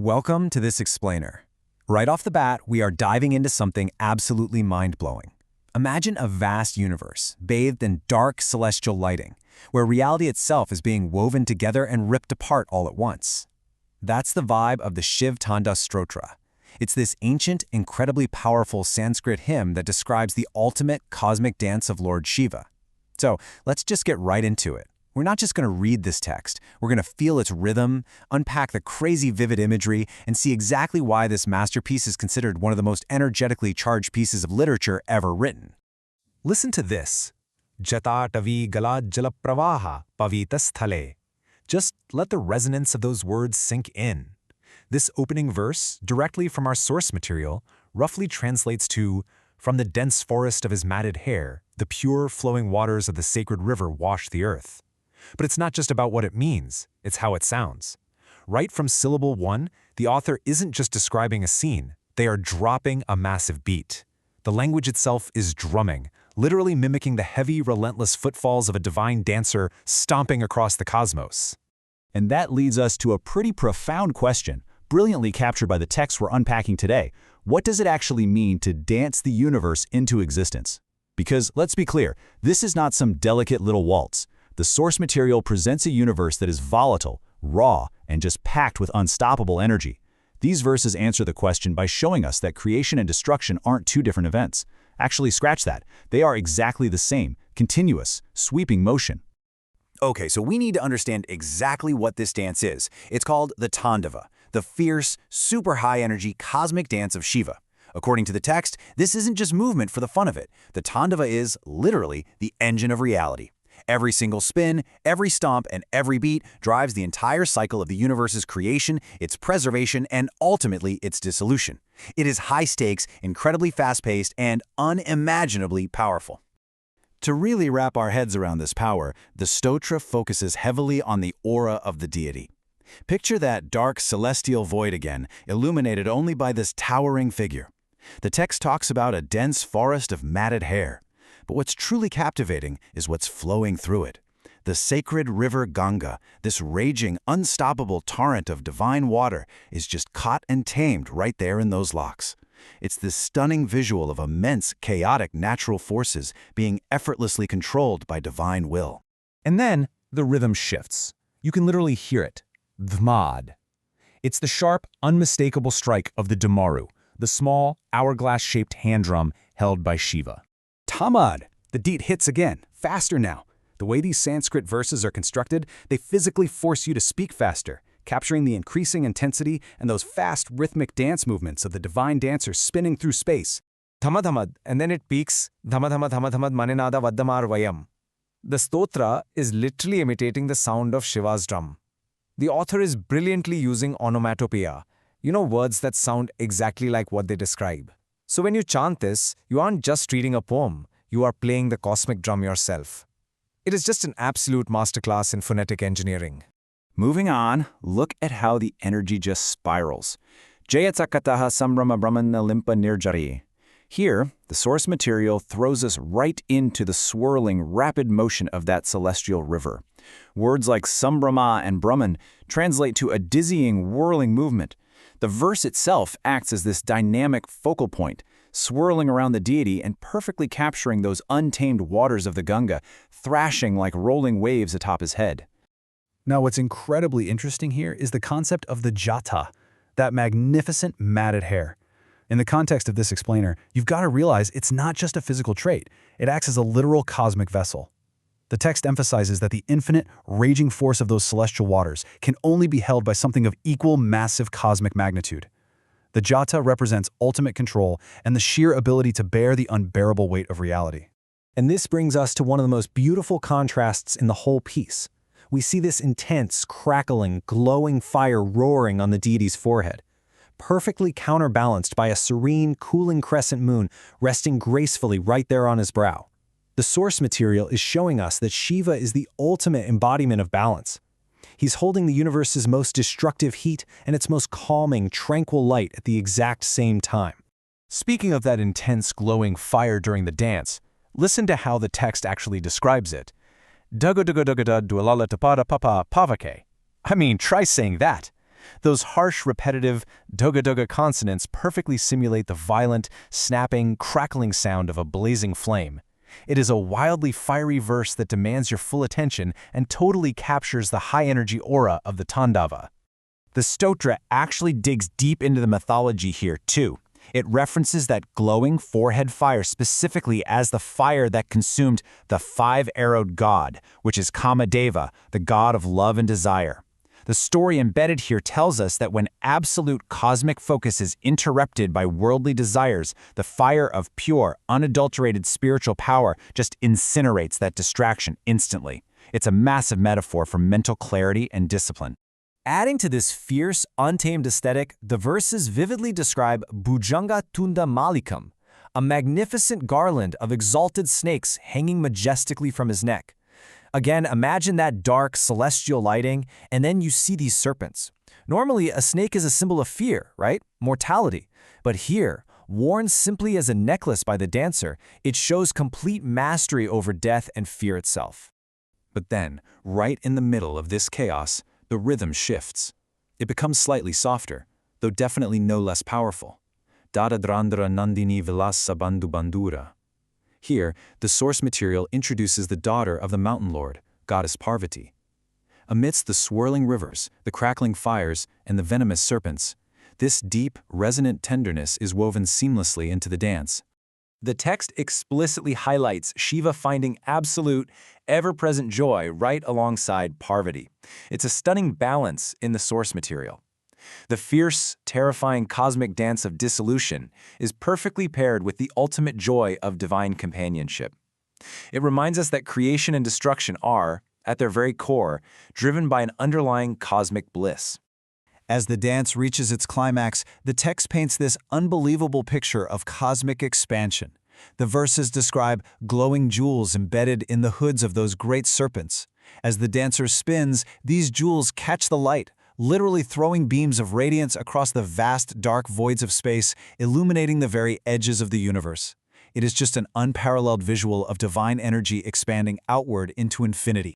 Welcome to this explainer. Right off the bat, we are diving into something absolutely mind-blowing. Imagine a vast universe, bathed in dark celestial lighting, where reality itself is being woven together and ripped apart all at once. That's the vibe of the Shiv Tandav Stotra. It's this ancient, incredibly powerful Sanskrit hymn that describes the ultimate cosmic dance of Lord Shiva. So let's just get right into it. We're not just going to read this text, we're going to feel its rhythm, unpack the crazy vivid imagery, and see exactly why this masterpiece is considered one of the most energetically charged pieces of literature ever written. Listen to this. Jatatavi gala jalapravaha pavitasthale. Just let the resonance of those words sink in. This opening verse, directly from our source material, roughly translates to, "From the dense forest of his matted hair, the pure flowing waters of the sacred river wash the earth." But it's not just about what it means, it's how it sounds. Right from syllable one, the author isn't just describing a scene, they are dropping a massive beat. The language itself is drumming, literally mimicking the heavy, relentless footfalls of a divine dancer stomping across the cosmos. And that leads us to a pretty profound question, brilliantly captured by the text we're unpacking today. What does it actually mean to dance the universe into existence? Because, let's be clear, this is not some delicate little waltz. The source material presents a universe that is volatile, raw, and just packed with unstoppable energy. These verses answer the question by showing us that creation and destruction aren't two different events. Actually, scratch that. They are exactly the same, continuous, sweeping motion. Okay, so we need to understand exactly what this dance is. It's called the Tandava, the fierce, super high-energy cosmic dance of Shiva. According to the text, this isn't just movement for the fun of it. The Tandava is, literally, the engine of reality. Every single spin, every stomp, and every beat drives the entire cycle of the universe's creation, its preservation, and ultimately its dissolution. It is high stakes, incredibly fast-paced, and unimaginably powerful. To really wrap our heads around this power, the stotra focuses heavily on the aura of the deity. Picture that dark celestial void again, illuminated only by this towering figure. The text talks about a dense forest of matted hair. But what's truly captivating is what's flowing through it. The sacred river Ganga, this raging, unstoppable torrent of divine water, is just caught and tamed right there in those locks. It's this stunning visual of immense, chaotic natural forces being effortlessly controlled by divine will. And then, the rhythm shifts. You can literally hear it. Dhmad. It's the sharp, unmistakable strike of the Damaru, the small, hourglass-shaped hand drum held by Shiva. Tamad! The deet hits again, faster now. The way these Sanskrit verses are constructed, they physically force you to speak faster, capturing the increasing intensity and those fast, rhythmic dance movements of the divine dancer spinning through space. Dhamadhamad, and then it peaks, dhamadhamad dhamadhamad maninada vaddamar vayam. The stotra is literally imitating the sound of Shiva's drum. The author is brilliantly using onomatopoeia, words that sound exactly like what they describe. So when you chant this, you aren't just reading a poem, you are playing the cosmic drum yourself. It is just an absolute masterclass in phonetic engineering. Moving on, look at how the energy just spirals. Jayatsakataha sambrama brahmana limpa nirjari. Here, the source material throws us right into the swirling, rapid motion of that celestial river. Words like sambrama and brahman translate to a dizzying, whirling movement. The verse itself acts as this dynamic focal point, swirling around the deity and perfectly capturing those untamed waters of the Ganga, thrashing like rolling waves atop his head. Now, what's incredibly interesting here is the concept of the jata, that magnificent matted hair. In the context of this explainer, you've got to realize it's not just a physical trait. It acts as a literal cosmic vessel. The text emphasizes that the infinite, raging force of those celestial waters can only be held by something of equal massive cosmic magnitude. The jata represents ultimate control and the sheer ability to bear the unbearable weight of reality. And this brings us to one of the most beautiful contrasts in the whole piece. We see this intense, crackling, glowing fire roaring on the deity's forehead, perfectly counterbalanced by a serene, cooling crescent moon resting gracefully right there on his brow. The source material is showing us that Shiva is the ultimate embodiment of balance. He's holding the universe's most destructive heat and its most calming, tranquil light at the exact same time. Speaking of that intense, glowing fire during the dance, listen to how the text actually describes it. Duga duga duga da dualala tapada papa pavake. I mean, try saying that. Those harsh, repetitive doga-doga consonants perfectly simulate the violent, snapping, crackling sound of a blazing flame. It is a wildly fiery verse that demands your full attention and totally captures the high-energy aura of the Tandava. The stotra actually digs deep into the mythology here, too. It references that glowing forehead fire specifically as the fire that consumed the five-arrowed god, which is Kamadeva, the god of love and desire. The story embedded here tells us that when absolute cosmic focus is interrupted by worldly desires, the fire of pure, unadulterated spiritual power just incinerates that distraction instantly. It's a massive metaphor for mental clarity and discipline. Adding to this fierce, untamed aesthetic, the verses vividly describe Bhujanga Tunda Malikam, a magnificent garland of exalted snakes hanging majestically from his neck. Again, imagine that dark, celestial lighting, and then you see these serpents. Normally, a snake is a symbol of fear, right? Mortality. But here, worn simply as a necklace by the dancer, it shows complete mastery over death and fear itself. But then, right in the middle of this chaos, the rhythm shifts. It becomes slightly softer, though definitely no less powerful. Dadadrandra Nandini Vilasa Bandhu Bandura. Here, the source material introduces the daughter of the mountain lord, goddess Parvati. Amidst the swirling rivers, the crackling fires, and the venomous serpents, this deep, resonant tenderness is woven seamlessly into the dance. The text explicitly highlights Shiva finding absolute, ever-present joy right alongside Parvati. It's a stunning balance in the source material. The fierce, terrifying cosmic dance of dissolution is perfectly paired with the ultimate joy of divine companionship. It reminds us that creation and destruction are, at their very core, driven by an underlying cosmic bliss. As the dance reaches its climax, the text paints this unbelievable picture of cosmic expansion. The verses describe glowing jewels embedded in the hoods of those great serpents. As the dancer spins, these jewels catch the light, literally throwing beams of radiance across the vast, dark voids of space, illuminating the very edges of the universe. It is just an unparalleled visual of divine energy expanding outward into infinity.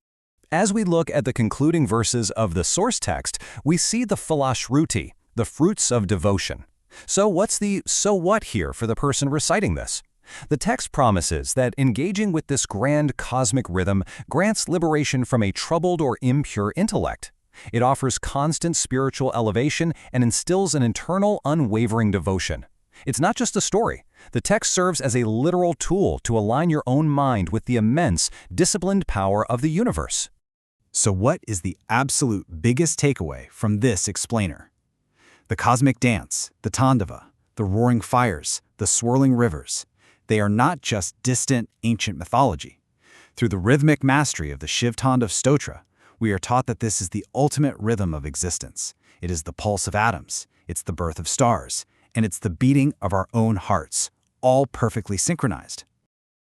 As we look at the concluding verses of the source text, we see the phalashruti, the fruits of devotion. So what's the so what here for the person reciting this? The text promises that engaging with this grand cosmic rhythm grants liberation from a troubled or impure intellect. It offers constant spiritual elevation and instills an internal, unwavering devotion. It's not just a story. The text serves as a literal tool to align your own mind with the immense, disciplined power of the universe. So what is the absolute biggest takeaway from this explainer? The cosmic dance, the Tandava, the roaring fires, the swirling rivers, they are not just distant, ancient mythology. Through the rhythmic mastery of the Shiv Tandav Stotra, we are taught that this is the ultimate rhythm of existence. It is the pulse of atoms, it's the birth of stars, and it's the beating of our own hearts, all perfectly synchronized.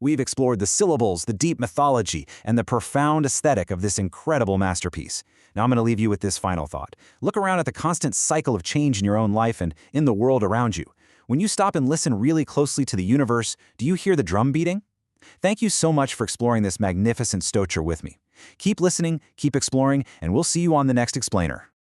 We've explored the syllables, the deep mythology, and the profound aesthetic of this incredible masterpiece. Now I'm going to leave you with this final thought. Look around at the constant cycle of change in your own life and in the world around you. When you stop and listen really closely to the universe, do you hear the drum beating? Thank you so much for exploring this magnificent stotra with me. Keep listening, keep exploring, and we'll see you on the next explainer.